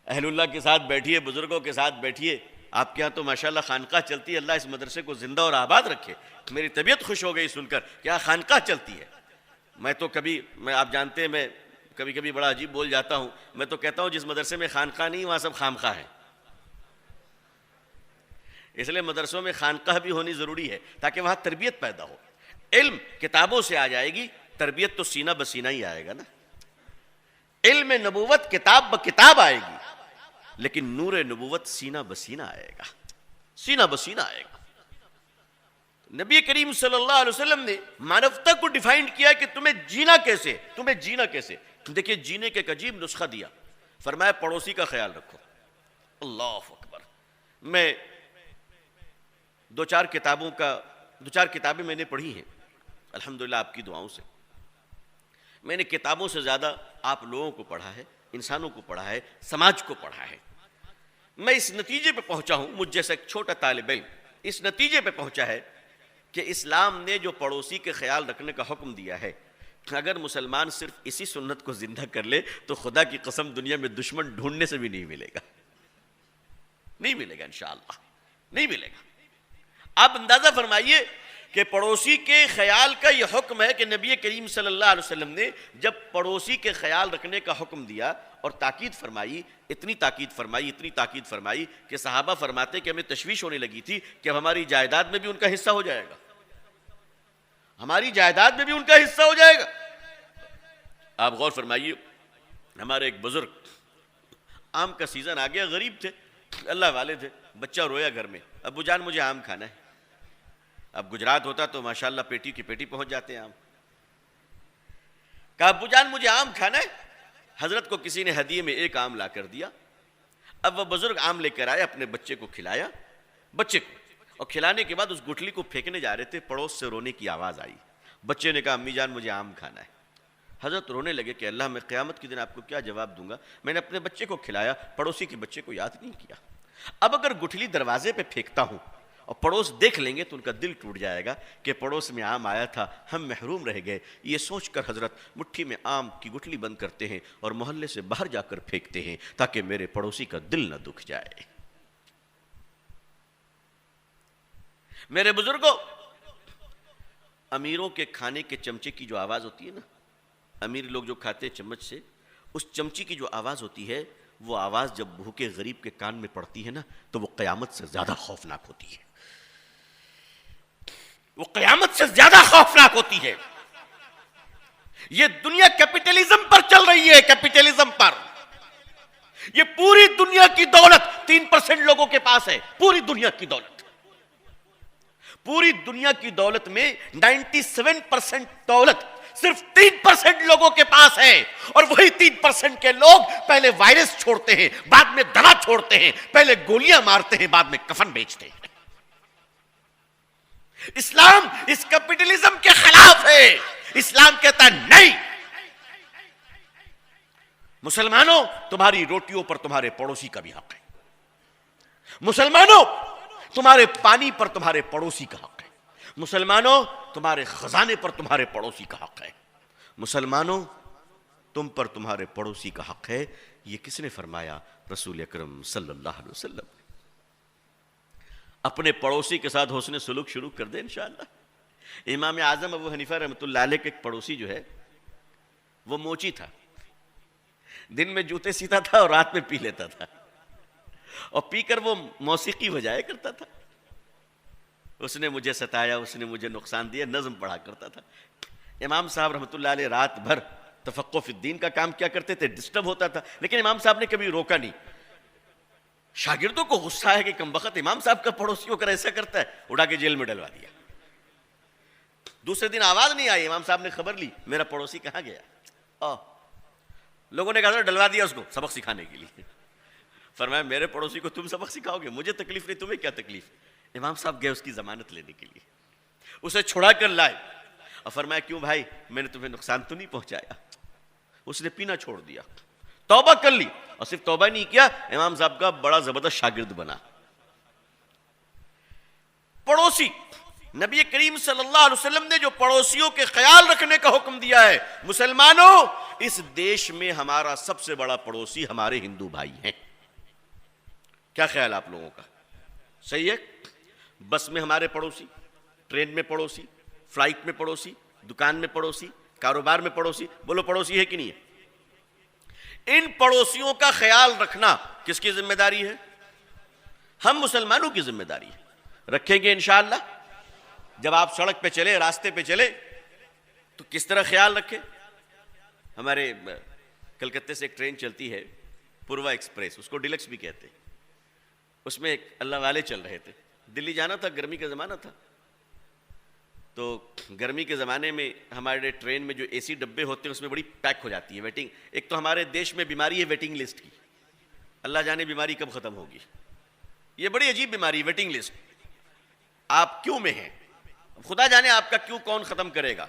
اہل اللہ کے ساتھ بیٹھیے، بزرگوں کے ساتھ بیٹھیے. آپ کے ہاں تو ماشاءاللہ خانقاہ چلتی ہے. اللہ اس مدرسے کو زندہ اور آباد رکھے. میری طبیعت خوش ہو گئی سن کر کہ یہاں خانقاہ چلتی ہے. میں آپ جانتے ہیں، میں کبھی کبھی بڑا عجیب بول جاتا ہوں. میں تو کہتا ہوں جس مدرسے میں خانقاہ نہیں وہاں سب خامخواہ ہیں. اس لیے مدرسوں میں خانقاہ بھی ہونی ضروری ہے تاکہ وہاں تربیت پیدا ہو. علم کتابوں سے آ جائے گی، تربیت تو سینہ بسینہ ہی آئے گا نا. علم نبوت کتاب بکتاب آئے گی، لیکن نور نبوت سینہ بسینہ آئے گا، سینہ بسینہ آئے گا. نبی کریم صلی اللہ علیہ وسلم نے مانوتا کو ڈیفائن کیا کہ تمہیں جینا کیسے. دیکھیے، جینے کے ایک عجیب نسخہ دیا. فرمایا پڑوسی کا خیال رکھو. اللہ اکبر. میں دو چار کتابیں میں نے پڑھی ہیں الحمدللہ آپ کی دعاؤں سے. میں نے کتابوں سے زیادہ آپ لوگوں کو پڑھا ہے، انسانوں کو پڑھا ہے، سماج کو پڑھا ہے. میں اس نتیجے پہ پہنچا ہوں، مجھ جیسا ایک چھوٹا طالب علم اس نتیجے پہ پہنچا ہے کہ اسلام نے جو پڑوسی کے خیال رکھنے کا حکم دیا ہے، اگر مسلمان صرف اسی سنت کو زندہ کر لے تو خدا کی قسم دنیا میں دشمن ڈھونڈنے سے بھی نہیں ملے گا، نہیں ملے گا انشاءاللہ، نہیں ملے گا. آپ اندازہ فرمائیے کہ پڑوسی کے خیال کا یہ حکم ہے کہ نبی کریم صلی اللہ علیہ وسلم نے جب پڑوسی کے خیال رکھنے کا حکم دیا اور تاکید فرمائی، اتنی تاکید فرمائی کہ صحابہ فرماتے کہ ہمیں تشویش ہونے لگی تھی کہ اب ہماری جائیداد میں بھی ان کا حصہ ہو جائے گا، ہماری جائیداد میں بھی ان کا حصہ ہو جائے گا۔ آپ غور فرمائیے، ہمارے ایک بزرگ، آم کا سیزن آ گیا، غریب تھے، اللہ والے تھے، بچہ رویا گھر میں، ابو جان مجھے آم کھانا ہے۔ اب گجرات ہوتا تو ماشاءاللہ پیٹی کی پیٹی پہنچ جاتے ہیں آم۔ کہا ابو جان مجھے آم کھانا ہے۔ حضرت کو کسی نے ہدیے میں ایک آم لا کر دیا۔ اب وہ بزرگ آم لے کر آئے، اپنے بچے کو کھلایا، اور کھلانے کے بعد اس گٹھلی کو پھینکنے جا رہے تھے، پڑوس سے رونے کی آواز آئی۔ بچے نے کہا امی جان مجھے آم کھانا ہے۔ حضرت رونے لگے کہ اللہ میں قیامت کے دن آپ کو کیا جواب دوں گا، میں نے اپنے بچے کو کھلایا، پڑوسی کے بچے کو یاد نہیں کیا۔ اب اگر گٹھلی دروازے پہ پھینکتا ہوں اور پڑوس دیکھ لیں گے تو ان کا دل ٹوٹ جائے گا کہ پڑوس میں آم آیا تھا، ہم محروم رہ گئے۔ یہ سوچ کر حضرت مٹھی میں آم کی گٹھلی بند کرتے ہیں اور محلے سے باہر جا کر پھینکتے ہیں تاکہ میرے پڑوسی کا دل نہ دکھ جائے۔ میرے بزرگوں، امیروں کے کھانے کے چمچے کی جو آواز ہوتی ہے نا، امیر لوگ جو کھاتے ہیں چمچ سے، اس چمچی کی جو آواز ہوتی ہے، وہ آواز جب بھوکے غریب کے کان میں پڑتی ہے نا تو وہ قیامت سے زیادہ خوفناک ہوتی ہے، وہ قیامت سے زیادہ خوفناک ہوتی ہے۔ یہ دنیا کیپٹلزم پر چل رہی ہے، کیپٹلزم پر۔ یہ پوری دنیا کی دولت 3% لوگوں کے پاس ہے، پوری دنیا کی دولت۔ پوری دنیا کی دولت میں 97% دولت صرف 3% لوگوں کے پاس ہے، اور وہی 3% کے لوگ پہلے وائرس چھوڑتے ہیں، بعد میں دوا چھوڑتے ہیں، پہلے گولیاں مارتے ہیں، بعد میں کفن بیچتے ہیں۔ اسلام اس کیپٹلزم کے خلاف ہے۔ اسلام کہتا ہے نہیں، مسلمانوں تمہاری روٹیوں پر تمہارے پڑوسی کا بھی حق ہے، مسلمانوں تمہارے پانی پر تمہارے پڑوسی کا حق ہے، مسلمانوں تمہارے خزانے پر تمہارے پڑوسی کا حق ہے، مسلمانوں تم پر تمہارے پڑوسی کا حق ہے۔ یہ کس نے فرمایا؟ رسول اکرم صلی اللہ علیہ وسلم۔ اپنے پڑوسی کے ساتھ حسن سلوک شروع کر دیں انشاءاللہ۔ امام اعظم ابو حنیفہ رحمۃ اللہ علیہ کے ایک پڑوسی جو ہے وہ موچی تھا، دن میں جوتے سیتا تھا اور رات میں پی لیتا تھا، اور پی کر وہ موسیقی بجایا کرتا تھا۔ اس نے مجھے ستایا، اس نے مجھے نقصان دیا، نظم پڑھا کرتا تھا۔ امام صاحب رحمۃ اللہ علیہ رات بھر تفقہ فی الدین کا کام کیا کرتے تھے، ڈسٹرب ہوتا تھا، لیکن امام صاحب نے کبھی روکا نہیں۔ شاگردوں کو غصہ ہے کہ کم وقت امام صاحب کا پڑوسی ہو کر ایسا کرتا ہے، اٹھا کے جیل میں ڈلوا دیا۔ دوسرے دن آواز نہیں آئی، امام صاحب نے خبر لی میرا پڑوسی کہاں گیا، لوگوں نے کہا ڈلوا دیا اس کو سبق سکھانے کے لیے۔ فرمایا میرے پڑوسی کو تم سبق سکھاؤ گے، مجھے تکلیف نہیں، تمہیں کیا تکلیف۔ امام صاحب گئے اس کی ضمانت لینے کے لیے، اسے چھڑا کر لائے اور فرمایا کیوں بھائی، میں نے تمہیں نقصان تو نہیں پہنچایا؟ اس نے پینا چھوڑ دیا، توبہ کر لی، اور صرف توبہ نہیں کیا، امام صاحب کا بڑا زبردست شاگرد بنا۔ پڑوسی، نبی کریم صلی اللہ علیہ وسلم نے جو پڑوسیوں کے خیال رکھنے کا حکم دیا ہے، مسلمانوں اس دیش میں ہمارا سب سے بڑا پڑوسی ہمارے ہندو بھائی ہیں۔ کیا خیال آپ لوگوں کا؟ صحیح ہے؟ بس میں ہمارے پڑوسی، ٹرین میں پڑوسی، فلائٹ میں پڑوسی، دکان میں پڑوسی، کاروبار میں پڑوسی، بولو پڑوسی ہے کہ نہیں ہے؟ ان پڑوسیوں کا خیال رکھنا کس کی ذمہ داری ہے؟ ہم مسلمانوں کی ذمہ داری ہے، رکھیں گے انشاءاللہ۔ جب آپ سڑک پہ چلے، راستے پہ چلے تو کس طرح خیال رکھیں؟ ہمارے کلکتے سے ایک ٹرین چلتی ہے پوروا ایکسپریس، اس کو ڈیلکس بھی کہتے ہیں، اس میں ایک اللہ والے چل رہے تھے، دلی جانا تھا، گرمی کا زمانہ تھا، تو گرمی کے زمانے میں ہمارے ٹرین میں جو اے سی ڈبے ہوتے ہیں اس میں بڑی پیک ہو جاتی ہے ویٹنگ۔ ایک تو ہمارے دیش میں بیماری ہے ویٹنگ لسٹ کی، اللہ جانے بیماری کب ختم ہوگی، یہ بڑی عجیب بیماری ویٹنگ لسٹ۔ آپ کیوں میں ہیں، خدا جانے آپ کا کیوں کون ختم کرے گا،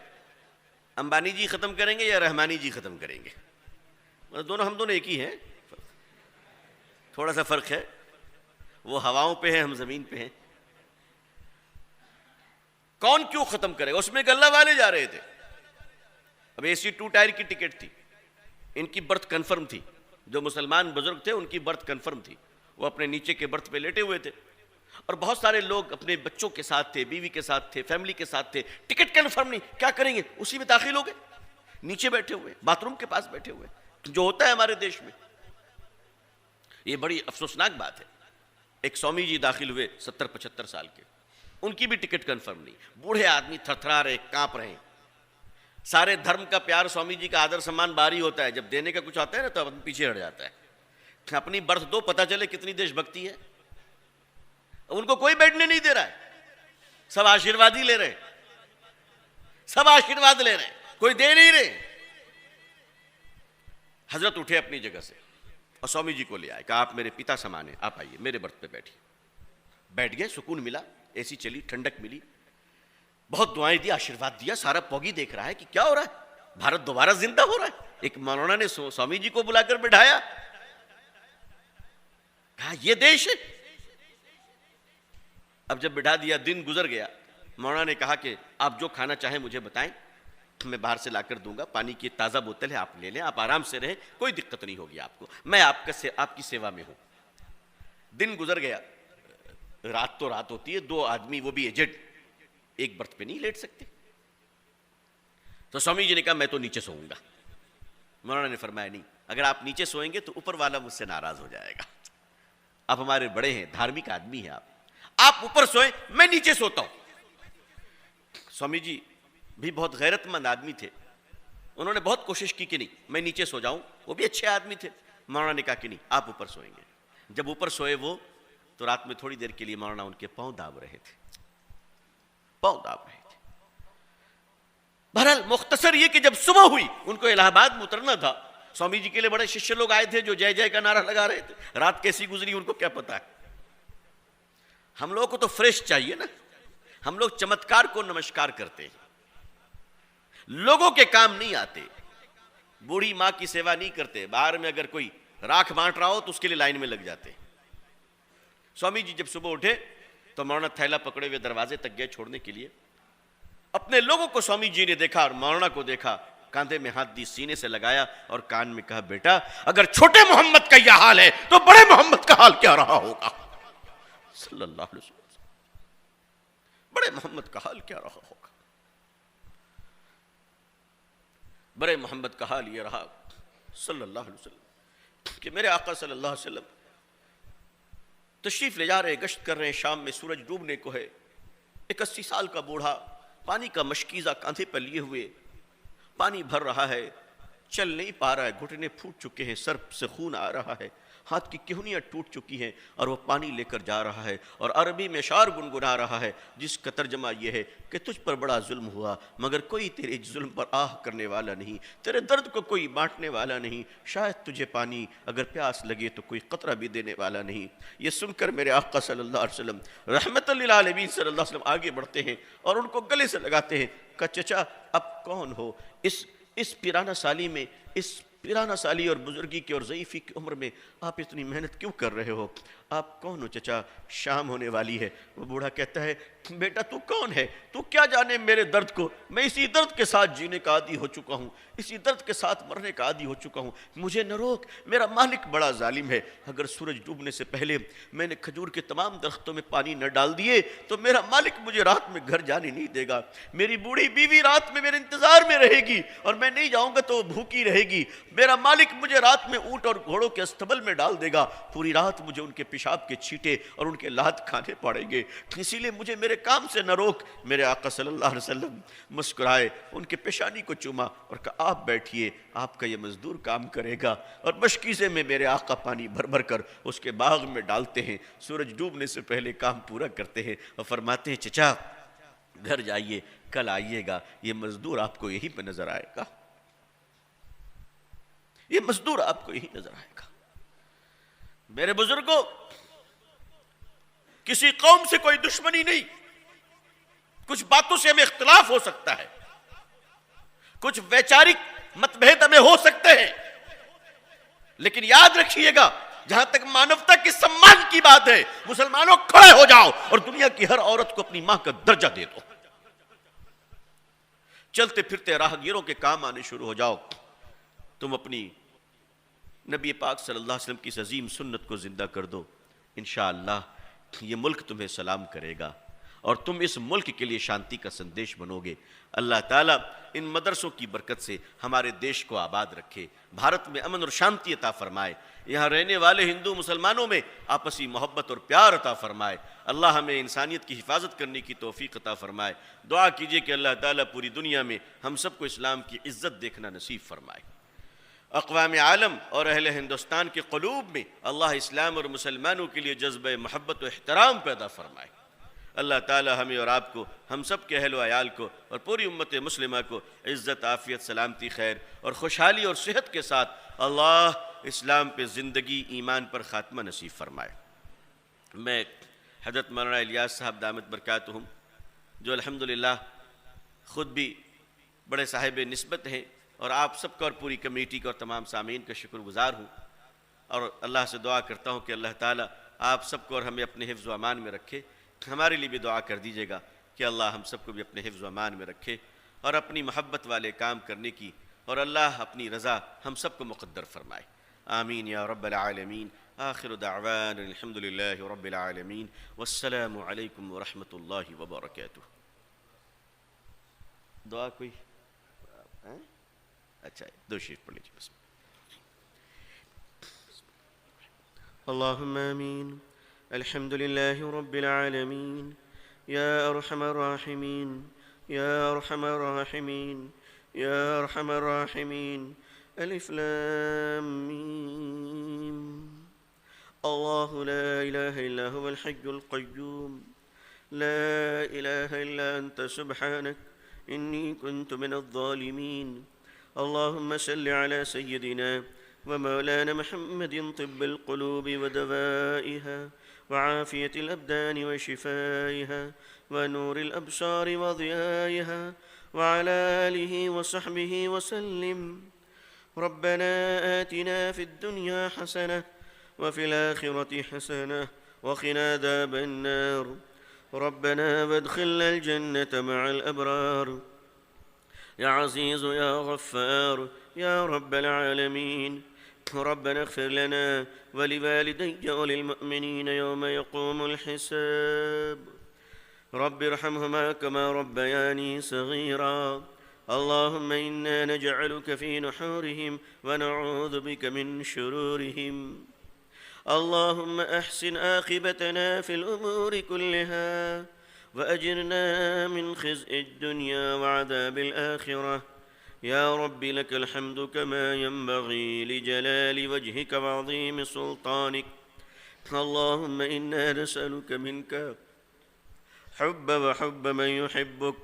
امبانی جی ختم کریں گے یا رحمانی جی ختم کریں گے؟ ہم دونوں ایک ہی ہیں، تھوڑا سا فرق ہے، وہ ہواؤں پہ ہیں، ہم زمین پہ ہیں۔ کون کیوں ختم کرے گا؟ اس میں اللہ والے جا رہے تھے، اب اے سی 2 ٹائر کی ٹکٹ تھی، ان کی برتھ کنفرم تھی، جو مسلمان بزرگ تھے ان کی برتھ کنفرم تھی، وہ اپنے نیچے کے برتھ پہ لیٹے ہوئے تھے۔ اور بہت سارے لوگ اپنے بچوں کے ساتھ تھے، بیوی کے ساتھ تھے، فیملی کے ساتھ تھے، ٹکٹ کنفرم نہیں، کیا کریں گے؟ اسی میں داخل ہو گئے، نیچے بیٹھے ہوئے، باتھ روم کے پاس بیٹھے ہوئے، جو ہوتا ہے ہمارے دیش میں۔ یہ بڑی افسوسناک بات ہے۔ ایک سوامی جی داخل ہوئے 70-75 سال کے، ان کی بھی ٹکٹ کنفرم نہیں، بوڑھے آدمی تھر تھرا رہے، کانپ رہے ہیں۔ سارے دھرم کا پیار، سوامی جی کا آدر سمان باری ہوتا ہے، جب دینے کا کچھ آتا ہے نا تو پیچھے ہٹ جاتا ہے۔ اپنی برتھ دو، پتہ چلے کتنی دیش بھکتی ہے۔ ان کو کوئی بیٹھنے نہیں دے رہا ہے، سب آشیرواد ہی لے رہے ہیں، سب آشیرواد لے رہے ہیں، کوئی دے نہیں رہے۔ حضرت اٹھے اپنی جگہ سے اور سوامی جی کو لے آئے، کہا آپ میرے پتا سمان ہیں، آپ آئیے میرے برتھ پہ بیٹھیے۔ بیٹھ گئے، سکون ملا، ایسی چلی، ٹھنڈک ملی، بہت دعائیں دی، آشیرواد دیا۔ سارا پوگی دیکھ رہا ہے کہ کیا ہو رہا ہے، بھارت دوبارہ زندہ ہو رہا ہے۔ ایک مولانا نے سوامی جی کو بلا کر بٹھایا، کہا یہ دیش ہے۔ اب جب بٹھا دیا، دن گزر گیا، مولانا نے کہا کہ آپ جو کھانا چاہیں مجھے بتائیں، میں باہر سے لا کر دوں گا، پانی کی تازہ بوتل ہے، آپ لے لیں، آپ آرام سے رہیں، کوئی دقت نہیں ہوگی آپ کو، میں آپ کی سیوا میں ہوں۔ دن گزر گیا، رات تو رات ہوتی ہے، دو آدمی وہ بھی ایجڈ ایک برتھ پہ نہیں لیٹ سکتے، تو سوامی جی نے کہا میں تو نیچے سوؤں گا۔ مولانا نے فرمایا نہیں، اگر آپ نیچے سوئیں گے تو اوپر والا مجھ سے ناراض ہو جائے گا، آپ ہمارے بڑے ہیں، دھارمک آدمی ہیں، آپ اوپر سوئیں، میں نیچے سوتا ہوں۔ سوامی جی بھی بہت غیرت مند آدمی تھے، انہوں نے بہت کوشش کی کہ نہیں میں نیچے سو جاؤں، وہ بھی اچھے آدمی تھے۔ مولانا نے کہا کہ نہیں آپ اوپر سوئیں گے۔ جب اوپر سوئے وہ، تو رات میں تھوڑی دیر کے لیے مولانا ان کے پاؤں داب رہے تھے، پاؤں داب رہے تھے۔ بہرحال مختصر یہ کہ جب صبح ہوئی، ان کو الہ آباد میں اترنا تھا، سوامی جی کے لیے بڑے ششیہ لوگ آئے تھے جو جے جے کا نعرہ لگا رہے تھے، رات کیسی گزری ان کو کیا پتا ہے۔ ہم لوگوں کو تو فریش چاہیے نا، ہم لوگ چمتکار کو نمسکار کرتے ہیں، لوگوں کے کام نہیں آتے، بوڑھی ماں کی سیوا نہیں کرتے، باہر میں اگر کوئی راکھ بانٹ رہا ہو تو اس کے لیے لائن میں لگ جاتے۔ سوامی جی جب صبح اٹھے تو مولانا تھیلا پکڑے ہوئے دروازے تک گئے چھوڑنے کے لیے، اپنے لوگوں کو سوامی جی نے دیکھا اور مولانا کو دیکھا، کاندھے میں ہاتھ دی، سینے سے لگایا اور کان میں کہا بیٹا اگر چھوٹے محمد کا یہ حال ہے تو بڑے محمد کا حال کیا رہا ہوگا، صلی اللہ علیہ وسلم، بڑے محمد کا حال کیا رہا ہوگا۔ بڑے محمد کا حال یہ رہا صلی اللہ علیہ وسلم کہ میرے آقا صلی اللہ علیہ وسلم تشریف لے جا رہے، گشت کر رہے ہیں، شام میں سورج ڈوبنے کو ہے، ایک 80 سال کا بوڑھا پانی کا مشکیزہ کاندھے پر لیے ہوئے پانی بھر رہا ہے، چل نہیں پا رہا ہے، گھٹنے پھوٹ چکے ہیں، سر سے خون آ رہا ہے، ہاتھ کی کہنیاں ٹوٹ چکی ہیں، اور وہ پانی لے کر جا رہا ہے اور عربی میں اشعار گنگنا رہا ہے جس کا ترجمہ یہ ہے کہ تجھ پر بڑا ظلم ہوا مگر کوئی تیرے ظلم پر آہ کرنے والا نہیں، تیرے درد کو کوئی بانٹنے والا نہیں، شاید تجھے پانی اگر پیاس لگے تو کوئی قطرہ بھی دینے والا نہیں۔ یہ سن کر میرے آقا صلی اللہ علیہ وسلم رحمت للعالمین صلی اللہ علیہ وسلم آگے بڑھتے ہیں اور ان کو گلے سے لگاتے ہیں کہ چچا اب کون ہو، اس پیرانہ سالی میں، اس پیرانہ سالی اور بزرگی کی اور ضعیفی کی عمر میں آپ اتنی محنت کیوں کر رہے ہو، آپ کون ہو چچا، شام ہونے والی ہے۔ وہ بوڑھا کہتا ہے بیٹا تو کون ہے، تو کیا جانے میرے درد کو، میں اسی درد کے ساتھ جینے کا عادی ہو چکا ہوں، اسی درد کے ساتھ مرنے کا عادی ہو چکا ہوں، مجھے نہ روک، میرا مالک بڑا ظالم ہے، اگر سورج ڈوبنے سے پہلے میں نے کھجور کے تمام درختوں میں پانی نہ ڈال دیے تو میرا مالک مجھے رات میں گھر جانے نہیں دے گا، میری بوڑھی بیوی رات میں میرے انتظار میں رہے گی اور میں نہیں جاؤں گا تو وہ بھوکی رہے گی، میرا مالک مجھے رات میں اونٹ اور گھوڑوں کے استبل میں ڈال دے گا، پوری رات مجھے ان کے پیشاب کے چھینٹے اور ان کے لات کھانے پڑیں گے، اسی لیے مجھے میرے کام سے نہ روک۔ میرے آقا صلی اللہ علیہ وسلم مسکرائے، ان کے پیشانی کو چوما اور کہا آپ بیٹھیے، آپ کا یہ مزدور کام کرے گا، اور مشکیزے میں میرے آقا پانی بھر بھر کر اس کے باغ میں ڈالتے ہیں، سورج ڈوبنے سے پہلے کام پورا کرتے ہیں اور فرماتے ہیں چچا گھر جائیے، کل آئیے گا، یہ مزدور آپ کو یہیں پہ نظر آئے گا، یہ مزدور آپ کو یہی نظر آئے گا۔ میرے بزرگوں، کسی قوم سے کوئی دشمنی نہیں، کچھ باتوں سے ہمیں اختلاف ہو سکتا ہے، کچھ ویچارک متبھید ہمیں ہو سکتے ہیں، لیکن یاد رکھیے گا جہاں تک مانوتا کے سمان کی بات ہے، مسلمانوں کھڑے ہو جاؤ اور دنیا کی ہر عورت کو اپنی ماں کا درجہ دے دو، چلتے پھرتے راہگیروں کے کام آنے شروع ہو جاؤ، تم اپنی نبی پاک صلی اللہ علیہ وسلم کی اس عظیم سنت کو زندہ کر دو، انشاءاللہ یہ ملک تمہیں سلام کرے گا اور تم اس ملک کے لیے شانتی کا سندیش بنو گے۔ اللہ تعالیٰ ان مدرسوں کی برکت سے ہمارے دیش کو آباد رکھے، بھارت میں امن اور شانتی عطا فرمائے، یہاں رہنے والے ہندو مسلمانوں میں آپسی محبت اور پیار عطا فرمائے۔ اللہ ہمیں انسانیت کی حفاظت کرنے کی توفیق عطا فرمائے۔ دعا کیجئے کہ اللہ تعالیٰ پوری دنیا میں ہم سب کو اسلام کی عزت دیکھنا نصیب فرمائے، اقوام عالم اور اہل ہندوستان کے قلوب میں اللہ اسلام اور مسلمانوں کے لیے جذبہ محبت و احترام پیدا فرمائے۔ اللہ تعالی ہمیں اور آپ کو، ہم سب کے اہل و عیال کو اور پوری امت مسلمہ کو عزت، عافیت، سلامتی، خیر اور خوشحالی اور صحت کے ساتھ اللہ اسلام پہ زندگی، ایمان پر خاتمہ نصیب فرمائے۔ میں حضرت مولانا الیاس صاحب دامت برکاتہم، جو الحمدللہ خود بھی بڑے صاحب نسبت ہیں، اور آپ سب کا اور پوری کمیٹی کا اور تمام سامعین کا شکر گزار ہوں، اور اللہ سے دعا کرتا ہوں کہ اللہ تعالیٰ آپ سب کو اور ہمیں اپنے حفظ و امان میں رکھے۔ ہمارے لیے بھی دعا کر دیجیے گا کہ اللہ ہم سب کو بھی اپنے حفظ و امان میں رکھے اور اپنی محبت والے کام کرنے کی، اور اللہ اپنی رضا ہم سب کو مقدر فرمائے۔ آمین یا رب العالمین۔ آخر دعوان الحمدللہ رب العالمین، والسلام علیکم ورحمۃ اللہ وبرکاتہ۔ دعا کوئی؟ اچھا، دو شریف پڑھ لیجیے بس۔ اللہم آمین۔ الحمد للہ رب العالمین، یا ارحم الراحمین، یا ارحم الراحمین، یا ارحم الراحمین۔ الف لام میم۔ اللہ لا الہ الا هو الحی القیوم، لا الہ الا انت سبحانک انی کنت من الظالمین۔ اللہم صل علی سیدنا ومولانا محمد طب القلوب ودوائها وعافية الأبدان وشفائها ونور الأبصار وضيائها وعلى آله وصحبه وسلم۔ ربنا آتنا في الدنيا حسنة وفي الآخرة حسنة وقنا عذاب النار۔ ربنا وادخلنا الجنة مع الأبرار، يا عزيز يا غفار يا رب العالمين۔ ربنا اغفر لنا ولوالدي وللمؤمنين يوم يقوم الحساب، رب ارحمهما كما ربياني صغيرا۔ اللهم إنا نجعلك في نحورهم ونعوذ بك من شرورهم۔ اللهم أحسن عاقبتنا في الأمور كلها وأجرنا من خزي الدنيا وعذاب الآخرة، يا رب لك الحمد كما ينبغي لجلال وجهك وعظيم سلطانك۔ اللهم إنا نسألك منك حب وحب من يحبك،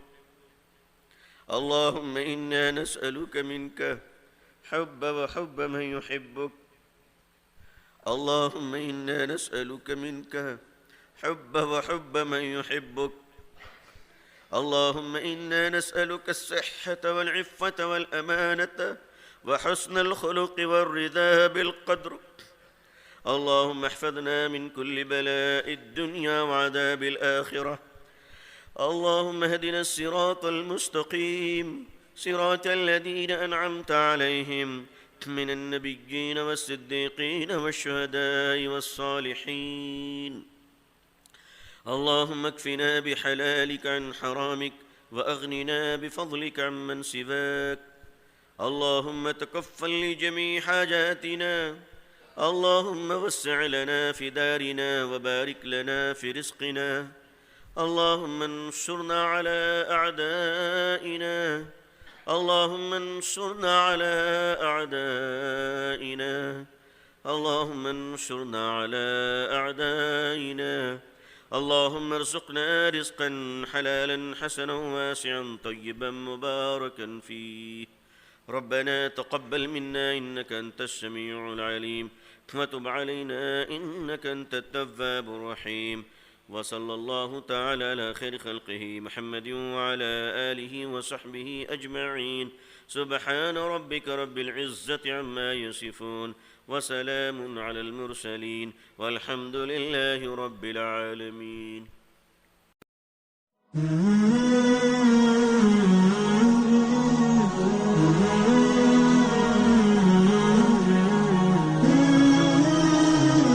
اللهم إنا نسألك منك حب وحب من يحبك، اللهم إنا نسألك منك حب وحب من يحبك، اللهم إنا نسألك الصحة والعفة والأمانة وحسن الخلق والرضا بالقدر، اللهم احفظنا من كل بلاء الدنيا وعذاب الآخرة، اللهم اهدنا الصراط المستقيم، صراط الذين أنعمت عليهم من النبيين والصديقين والشهداء والصالحين، اللهم اكفنا بحلالك عن حرامك وأغننا بفضلك عمن سواك، اللهم تكفل لجميع حاجاتنا، اللهم وسع لنا في دارنا وبارك لنا في رزقنا، اللهم انصرنا على أعدائنا، اللهم انصرنا على أعدائنا، اللهم انصرنا على أعدائنا، اللهم ارزقنا رزقا حلالا حسنا واسعا طيبا مباركا فيه، ربنا تقبل منا إنك أنت السميع العليم وتب علينا إنك أنت التواب الرحيم، وصلى الله تعالى على خير خلقه محمد وعلى آله وصحبه أجمعين، سبحان ربك رب العزة عما يصفون وسلام على المرسلين والحمد لله رب العالمين۔